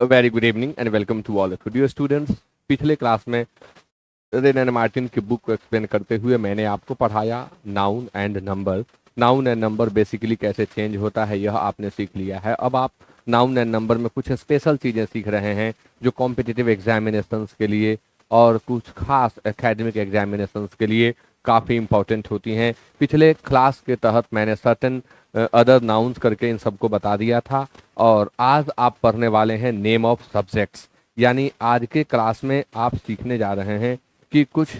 Very good evening and welcome to all studio students. पिछले class में Wren and Martin की book को explain करते हुए मैंने आपको पढ़ाया noun and number. Noun and number basically कैसे चेंज होता है यह आपने सीख लिया है। अब आप नाउन एंड नंबर में कुछ स्पेशल चीज़ें सीख रहे हैं जो कॉम्पिटिटिव एग्जामिनेशंस के लिए और कुछ खास एकेडमिक एग्जामिनेशंस के लिए काफ़ी इंपॉर्टेंट होती हैं। पिछले क्लास के तहत मैंने सर्टेन अदर नाउन्स करके इन सबको बता दिया था और आज आप पढ़ने वाले हैं नेम ऑफ सब्जेक्ट्स। यानी आज के क्लास में आप सीखने जा रहे हैं कि कुछ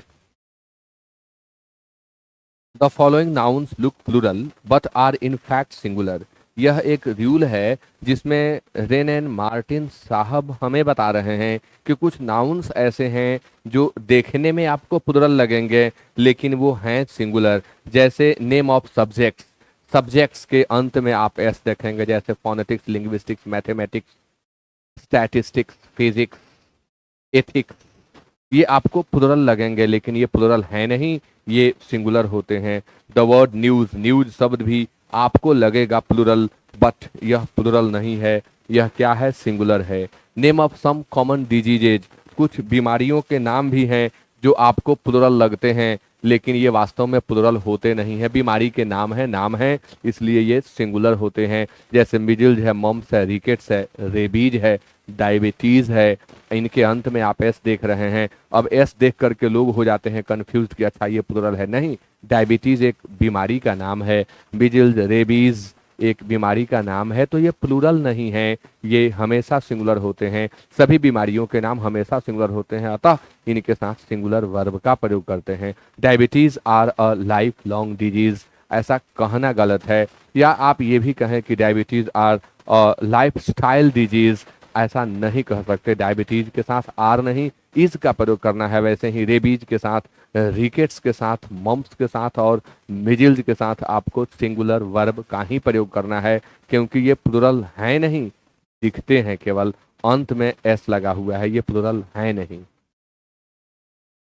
the following nouns look plural but are in fact singular. यह एक रूल है जिसमें रेन एंड मार्टिन साहब हमें बता रहे हैं कि कुछ नाउन्स ऐसे हैं जो देखने में आपको प्लूरल लगेंगे लेकिन वो हैं सिंगुलर। जैसे नेम ऑफ सब्जेक्ट्स, सब्जेक्ट्स के अंत में आप एस देखेंगे, जैसे phonetics, linguistics, mathematics, statistics, physics, ethics. ये आपको प्लुरल लगेंगे लेकिन ये प्लुरल है नहीं, ये सिंगुलर होते हैं। द वर्ड न्यूज, न्यूज शब्द भी आपको लगेगा प्लुरल बट यह प्लुरल नहीं है, यह क्या है, सिंगुलर है। Name of some common diseases, कुछ बीमारियों के नाम भी हैं जो आपको प्लुरल लगते हैं लेकिन ये वास्तव में प्लुरल होते नहीं है। बीमारी के नाम है इसलिए ये सिंगुलर होते हैं। जैसे मिजिल्स है, मम्स है, रिकेट्स है, रेबीज है, डायबिटीज है। इनके अंत में आप एस देख रहे हैं। अब एस देख करके लोग हो जाते हैं कंफ्यूज कि अच्छा ये प्लुरल है। नहीं, डायबिटीज एक बीमारी का नाम है, मिजिल्स, रेबीज एक बीमारी का नाम है, तो ये प्लूरल नहीं है, ये हमेशा सिंगुलर होते हैं। सभी बीमारियों के नाम हमेशा सिंगुलर होते हैं, अतः इनके साथ सिंगुलर वर्ब का प्रयोग करते हैं। Diabetes are a life long disease, ऐसा कहना गलत है। या आप ये भी कहें कि diabetes our life style disease, ऐसा नहीं कह सकते। डायबिटीज के साथ आर नहीं, इज का प्रयोग करना है। वैसे ही रेबीज के साथ, रिकेट्स के साथ, मम्प्स के साथ और मिजिल्स के साथ आपको सिंगुलर वर्ब का ही प्रयोग करना है क्योंकि ये प्लुरल है नहीं, दिखते हैं केवल, अंत में एस लगा हुआ है, ये प्लुरल है नहीं।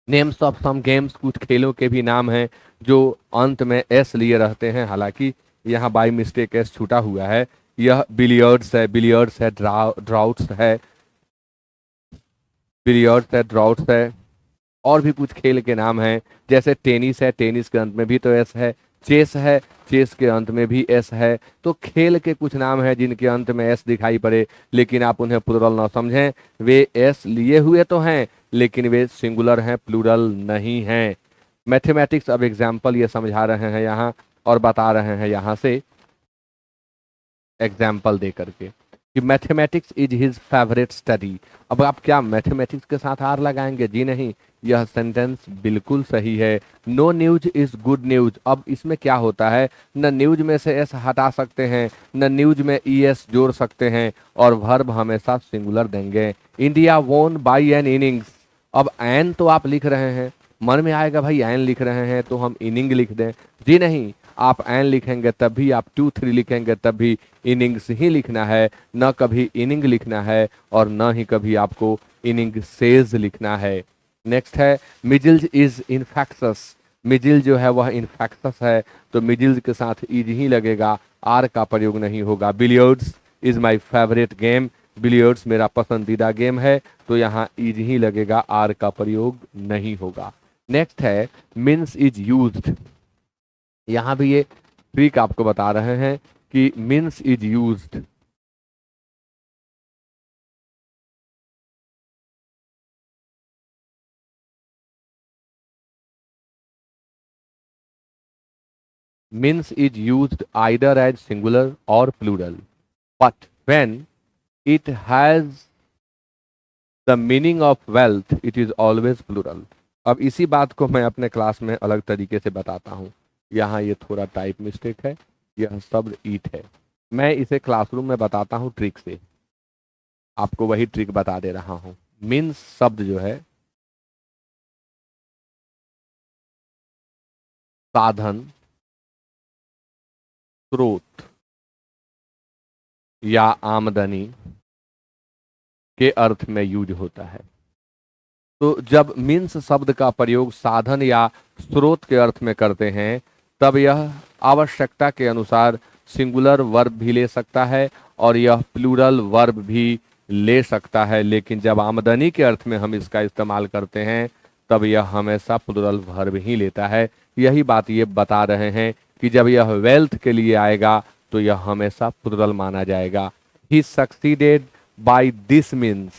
नेम्स ऑफ सम गेम्स, कुछ खेलों के भी नाम हैं जो अंत में एस लिए रहते हैं, हालांकि यहाँ बाई मिस्टेक एस छूटा हुआ है। यह बिलियर्ड्स है, बिलियर्ड्स है, ड्राउट्स है, बिलियर्ड्स है, ड्राउट्स है। और भी कुछ खेल के नाम हैं, जैसे टेनिस है, टेनिस के अंत में भी तो एस है। चेस है, चेस के अंत में भी एस है। तो खेल के कुछ नाम हैं जिनके अंत में एस दिखाई पड़े लेकिन आप उन्हें प्लूरल ना समझें, वे एस लिए हुए तो हैं लेकिन वे सिंगुलर हैं, प्लूरल नहीं हैं। मैथमेटिक्स, अब एग्जाम्पल ये समझा रहे हैं यहाँ और बता रहे हैं यहाँ से एग्जाम्पल दे करके कि mathematics is his favourite study. अब आप क्या मैथमेटिक्स के साथ आर लगाएंगे? जी नहीं, यह सेंटेंस बिल्कुल सही है। No news is good news. अब इसमें क्या होता है, न न्यूज में से एस हटा सकते हैं न न्यूज में ई एस जोड़ सकते हैं और वर्ब हमेशा सिंगुलर देंगे। इंडिया वोन बाई एन इनिंग्स। अब एन तो आप लिख रहे हैं, मन में आएगा भाई एन लिख रहे हैं तो हम इनिंग लिख दें। जी नहीं, आप एन लिखेंगे तब भी, आप 2-3 लिखेंगे तब भी इनिंग्स ही लिखना है, न कभी इनिंग लिखना है और न ही कभी आपको इनिंग सेज लिखना है। नेक्स्ट है मिजिल्स इज इन्फेक्शस। मिजिल जो है वह इन्फेक्शस है तो मिजिल्स के साथ इज ही लगेगा, आर का प्रयोग नहीं होगा। Billiards is my favourite game, billiards मेरा पसंदीदा गेम है तो यहाँ इज ही लगेगा, आर का प्रयोग नहीं होगा। नेक्स्ट है मीन्स इज यूज्ड। यहाँ भी ये ट्रिक आपको बता रहे हैं कि means is used. Means is used either as singular और plural, but when it has the meaning of wealth it is always plural. अब इसी बात को मैं अपने क्लास में अलग तरीके से बताता हूँ। यहाँ ये थोड़ा टाइप मिस्टेक है, यह शब्द ईट है। मैं इसे क्लासरूम में बताता हूँ ट्रिक से, आपको वही ट्रिक बता दे रहा हूँ। मीन्स शब्द जो है साधन, स्रोत या आमदनी के अर्थ में यूज होता है। तो जब मीन्स शब्द का प्रयोग साधन या स्रोत के अर्थ में करते हैं तब यह आवश्यकता के अनुसार सिंगुलर वर्ब भी ले सकता है और यह प्लूरल वर्ब भी ले सकता है, लेकिन जब आमदनी के अर्थ में हम इसका इस्तेमाल करते हैं तब यह हमेशा प्लूरल वर्ब ही लेता है। यही बात ये बता रहे हैं कि जब यह वेल्थ के लिए आएगा तो यह हमेशा प्लूरल माना जाएगा। He succeeded by this means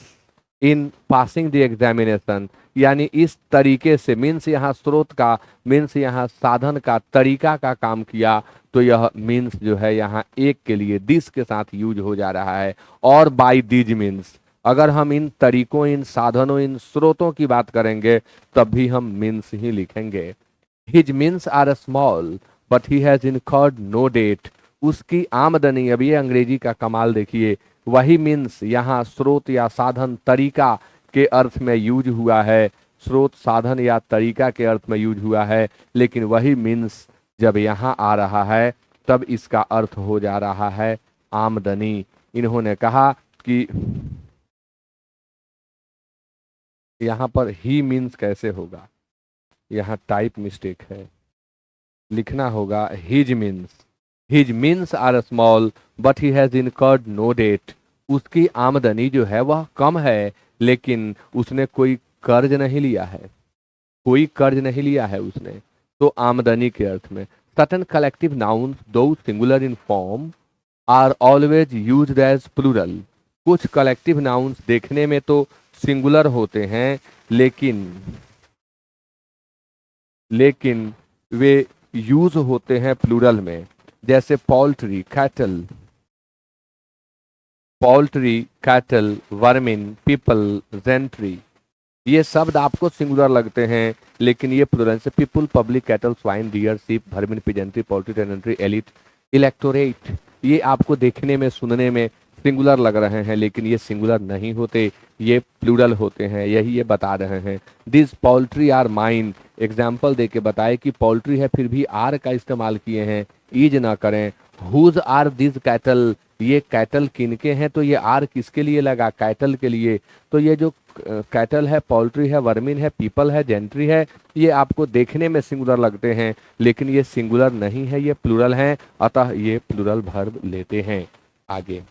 in passing the examination, यानी इस तरीके से, मीन्स यहाँ स्रोत का, मीन्स यहाँ साधन का, तरीका का काम किया, तो यह मीन्स जो है यहाँ एक के लिए दिस के साथ यूज हो जा रहा है। और बाय दीज मीन्स, अगर हम इन तरीकों, इन साधनों, इन स्रोतों की बात करेंगे तब भी हम मीन्स ही लिखेंगे। His means are small but he has incurred no debt, उसकी आमदनी, अब ये अंग्रेजी का कमाल देखिए, वही मीन्स यहाँ स्रोत या साधन, तरीका के अर्थ में यूज हुआ है, स्रोत, साधन या तरीका के अर्थ में यूज हुआ है, लेकिन वही मीन्स जब यहाँ आ रहा है तब इसका अर्थ हो जा रहा है आमदनी। इन्होंने कहा कि यहाँ पर ही मीन्स कैसे होगा, यहाँ टाइप मिस्टेक है, लिखना होगा his means. His means are small but he has incurred no debt, उसकी आमदनी जो है वह कम है लेकिन उसने कोई कर्ज नहीं लिया है, कोई कर्ज नहीं लिया है उसने, तो आमदनी के अर्थ में। Certain collective nouns though singular in form are always used as plural, कुछ कलेक्टिव नाउन्स देखने में तो सिंगुलर होते हैं लेकिन वे यूज होते हैं प्लूरल में, जैसे poultry, cattle, vermin, people, gentry, ये शब्द आपको सिंगुलर लगते हैं लेकिन ये प्लूरल से people, public, cattle, swine, deer, sheep, vermin, peasantry, poultry, tenantry, elite, electorate, ये आपको देखने में, सुनने में सिंगुलर लग रहे हैं लेकिन ये सिंगुलर नहीं होते, ये प्लूरल होते हैं, यही ये बता रहे हैं। This poultry are mine, example देके बताए कि पोल्ट्री है फिर भी आर का इस्तेमाल किए हैं, ईज ना करें। हुज आर दिस कैटल, ये कैटल किनके हैं, तो ये आर किसके लिए लगा, कैटल के लिए, तो ये जो कैटल है, पोल्ट्री है, वर्मिन है, पीपल है, जेंट्री है, ये आपको देखने में सिंगुलर लगते हैं लेकिन ये सिंगुलर नहीं है, ये प्लूरल हैं, अतः ये प्लूरल वर्ब लेते हैं। आगे,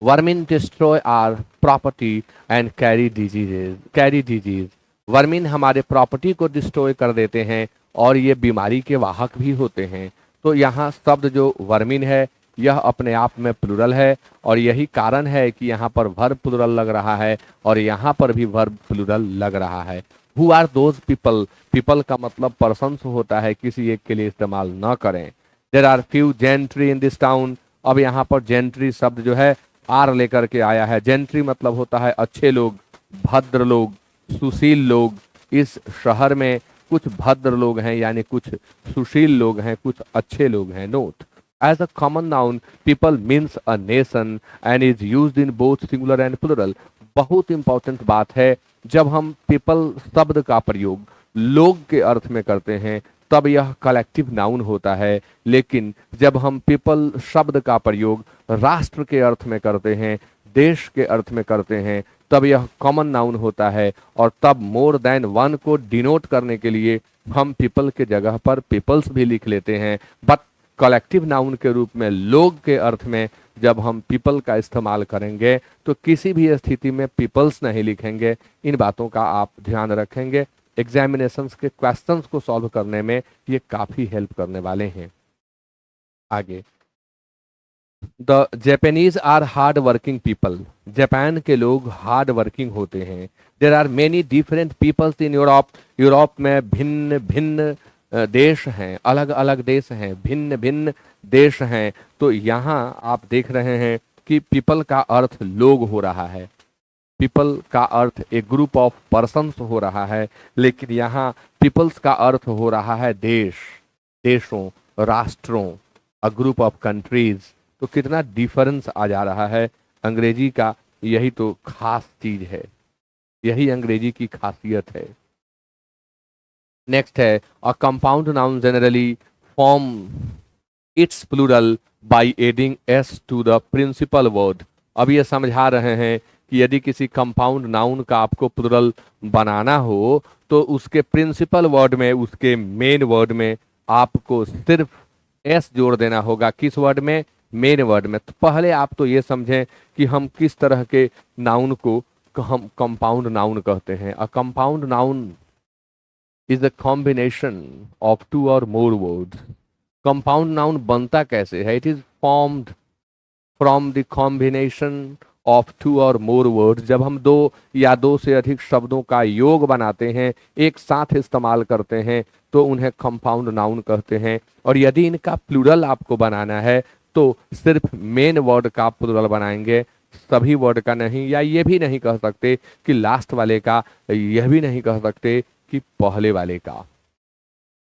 vermin destroy our property and carry disease, vermin हमारे प्रॉपर्टी को डिस्ट्रॉय कर देते हैं और ये बीमारी के वाहक भी होते हैं। तो यहाँ शब्द जो वर्मिन है यह अपने आप में प्लूरल है और यही कारण है कि यहाँ पर वर्ब प्लूरल लग रहा है और यहाँ पर भी वर्ब प्लूरल लग रहा है। Who are those people, people का मतलब पर्सन्स होता है, किसी एक के लिए इस्तेमाल न करें। There are few gentry in this town, अब यहाँ पर जेंट्री शब्द जो है आर लेकर के आया है। जेंट्री मतलब होता है अच्छे लोग, भद्र लोग, सुशील लोग। इस शहर में कुछ भद्र लोग हैं यानी कुछ सुशील लोग हैं, कुछ अच्छे लोग हैं। Note, as a common noun people means a nation and is used in both singular and plural. बहुत इंपॉर्टेंट बात है, जब हम पीपल शब्द का प्रयोग लोग के अर्थ में करते हैं तब यह कलेक्टिव नाउन होता है, लेकिन जब हम पीपल शब्द का प्रयोग राष्ट्र के अर्थ में करते हैं, देश के अर्थ में करते हैं, तब यह कॉमन नाउन होता है और तब मोर देन वन को डिनोट करने के लिए हम पीपल के जगह पर पीपल्स भी लिख लेते हैं। बट कलेक्टिव नाउन के रूप में लोग के अर्थ में जब हम पीपल का इस्तेमाल करेंगे तो किसी भी स्थिति में पीपल्स नहीं लिखेंगे। इन बातों का आप ध्यान रखेंगे, एग्जामिनेशंस के क्वेश्चंस को सॉल्व करने में ये काफी हेल्प करने वाले हैं। आगे, the Japanese are hard working people, Japan के लोग हार्ड वर्किंग होते हैं। There are many different peoples in Europe, Europe में भिन्न भिन्न देश हैं, अलग अलग देश हैं, भिन्न भिन्न देश हैं। तो यहाँ आप देख रहे हैं कि पीपल का अर्थ लोग हो रहा है, पीपल का अर्थ एक ग्रुप ऑफ पर्सन्स हो रहा है, लेकिन यहाँ पीपल्स का अर्थ हो रहा है देश, देशों, राष्ट्रों, अ ग्रुप ऑफ कंट्रीज। तो कितना डिफरेंस आ जा रहा है अंग्रेजी का, यही तो खास चीज है, यही अंग्रेजी की खासियत है। नेक्स्ट है, a compound noun generally form its plural by adding s to the principal word. अब ये समझा रहे हैं कि यदि किसी कंपाउंड नाउन का आपको प्लूरल बनाना हो तो उसके प्रिंसिपल वर्ड में, उसके मेन वर्ड में आपको सिर्फ एस जोड़ देना होगा। किस वर्ड में? मेन वर्ड में। तो पहले आप तो ये समझें कि हम किस तरह के नाउन को हम कंपाउंड नाउन कहते हैं। A compound noun is a combination of two or more words. Compound noun बनता कैसे है? It is formed from the combination of two or more words. जब हम दो या दो से अधिक शब्दों का योग बनाते हैं, एक साथ इस्तेमाल करते हैं, तो उन्हें कंपाउंड नाउन कहते हैं। और यदि इनका प्लूरल आपको बनाना है तो सिर्फ मेन वर्ड का प्लूरल बनाएंगे, सभी वर्ड का नहीं। या ये भी नहीं कह सकते कि लास्ट वाले का, यह भी नहीं कह सकते कि पहले वाले का।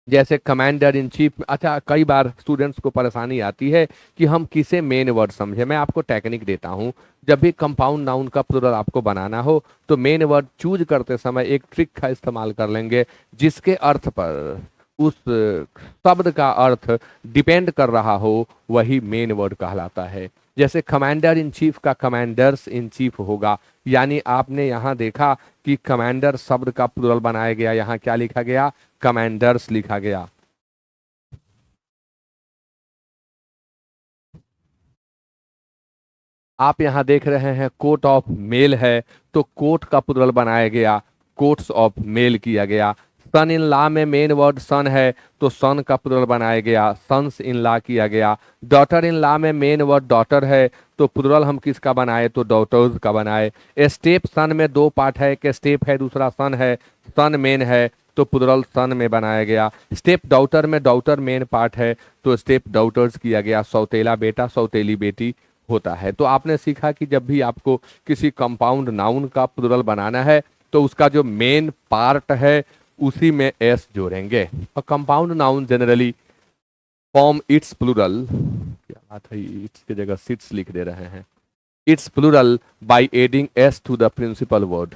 जैसे कमांडर इन चीफ। अच्छा, कई बार स्टूडेंट्स को परेशानी आती है कि हम किसे मेन वर्ड समझे। मैं आपको टेक्निक देता हूं। जब भी कंपाउंड नाउन का प्लूरल आपको बनाना हो तो मेन वर्ड चूज करते समय एक ट्रिक का इस्तेमाल कर लेंगे, जिसके अर्थ पर उस शब्द का अर्थ डिपेंड कर रहा हो, वही मेन वर्ड कहलाता है। जैसे कमांडर इन चीफ का कमांडर्स इन चीफ होगा। यानी आपने यहां देखा कि कमांडर शब्द का प्लूरल बनाया गया, यहां क्या लिखा गया? कमांडर्स लिखा गया। आप यहां देख रहे हैं कोट ऑफ मेल है, तो कोट का प्लूरल बनाया गया, कोट्स ऑफ मेल किया गया। सन इन लॉ में मेन वर्ड सन है, तो सन का प्लूरल बनाया गया, सन्स इन लॉ किया गया। डॉटर इन लॉ में मेन वर्ड डॉटर है, तो प्लूरल हम किसका बनाए? तो डॉटर्स का बनाए। स्टेप सन में दो पार्ट है, एक स्टेप है दूसरा सन है। सन मेन है तो प्लूरल सन में बनाया गया। स्टेप डॉटर में डॉटर मेन पार्ट है, तो स्टेप डॉटर्स किया गया। सौतेला बेटा सौतेली बेटी होता है। तो आपने सीखा कि जब भी आपको किसी कंपाउंड नाउन का प्लूरल बनाना है तो उसका जो मेन पार्ट है उसी में एस जोड़ेंगे। और compound noun generally form its plural, क्या बात है, इट्स की जगह सिट्स लिख दे रहे हैं, its plural by adding s to the principal word.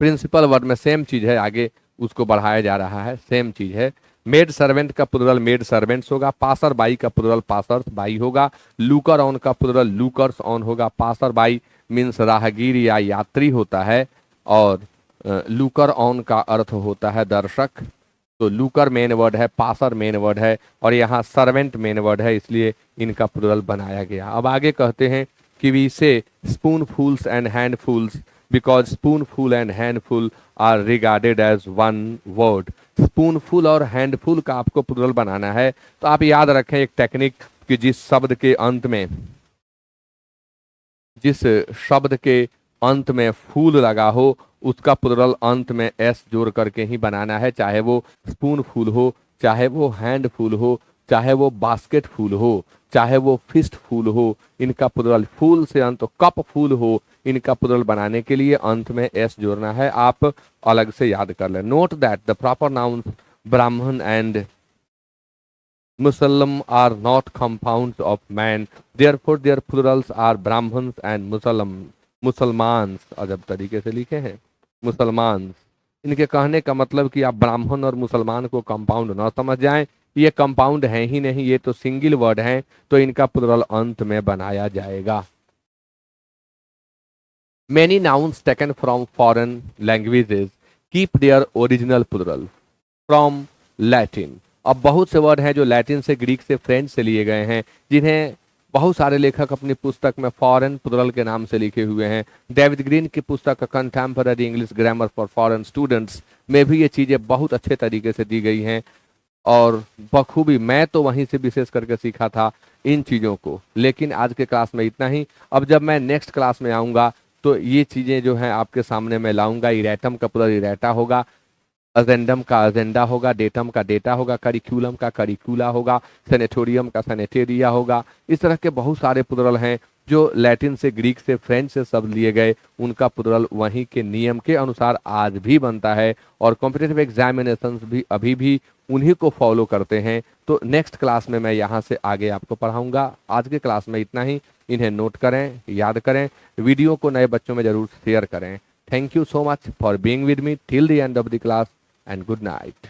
Principal word में सेम चीज है, आगे उसको बढ़ाया जा रहा है, सेम चीज है। मेड सर्वेंट का प्लूरल मेड सर्वेंट्स होगा। पासर बाई का प्लूरल पासर्स बाई होगा। लुकर ऑन का प्लूरल लुकर्स ऑन होगा। पासर बाई मीन्स राहगीर या यात्री होता है, और लुकर ऑन का अर्थ होता है दर्शक। तो लुकर मेन वर्ड है, पासर मेन वर्ड है, और यहाँ सर्वेंट मेन वर्ड है, इसलिए इनका प्लूरल बनाया गया। अब आगे कहते हैं कि we say spoonfuls and handfuls because spoonful and handful are regarded as one word. Spoonful और हैंडफुल का आपको प्लूरल बनाना है तो आप याद रखें एक टेक्निक कि जिस शब्द के अंत में फूल लगा हो उसका प्लूरल अंत में एस जोड़ करके ही बनाना है। चाहे वो स्पून फूल हो, चाहे वो हैंड फूल हो, चाहे वो बास्केट फूल हो, चाहे वो फिस्ट फूल हो, इनका प्लूरल फूल से अंत कप फूल हो, इनका प्लूरल बनाने के लिए अंत में एस जोड़ना है। आप अलग से याद कर लें। Note that the proper nouns ब्राह्मण and Muslim are not compounds of man, therefore their plurals are Brahmins and Musalmans। अजब तरीके से लिखे हैं मुसलमान। इनके कहने का मतलब कि आप ब्राह्मण और मुसलमान को कंपाउंड ना समझ जाएं, ये कंपाउंड है ही नहीं, ये तो सिंगल वर्ड हैं, तो इनका प्लूरल अंत में बनाया जाएगा। Many nouns taken from foreign languages keep their original plural from Latin। अब बहुत से वर्ड हैं जो लैटिन से, ग्रीक से, फ्रेंच से लिए गए हैं, जिन्हें बहुत सारे लेखक अपनी पुस्तक में फॉरेन प्लूरल के नाम से लिखे हुए हैं। डेविड ग्रीन की पुस्तक contemporary English grammar for foreign students में भी ये चीज़ें बहुत अच्छे तरीके से दी गई हैं, और बखूबी मैं तो वहीं से विशेष करके सीखा था इन चीज़ों को। लेकिन आज के क्लास में इतना ही। अब जब मैं नेक्स्ट क्लास में आऊँगा तो ये चीज़ें जो हैं आपके सामने मैं लाऊंगा। इरेटम का प्लूरल इरेटा होगा, अजेंडम का अजेंडा होगा, डेटम का डेटा होगा, करिकुलम का करिकुला होगा, सेनेटोरियम का सेनेटेरिया होगा। इस तरह के बहुत सारे प्लूरल हैं जो लैटिन से, ग्रीक से, फ्रेंच से सब लिए गए, उनका प्लूरल वहीं के नियम के अनुसार आज भी बनता है, और कॉम्पिटिटिव एग्जामिनेशंस भी अभी भी उन्हीं को फॉलो करते हैं। तो नेक्स्ट क्लास में मैं यहाँ से आगे आपको पढ़ाऊँगा। आज के क्लास में इतना ही। इन्हें नोट करें, याद करें, वीडियो को नए बच्चों में ज़रूर शेयर करें। Thank you so much for being with me till the end of the class, and good night.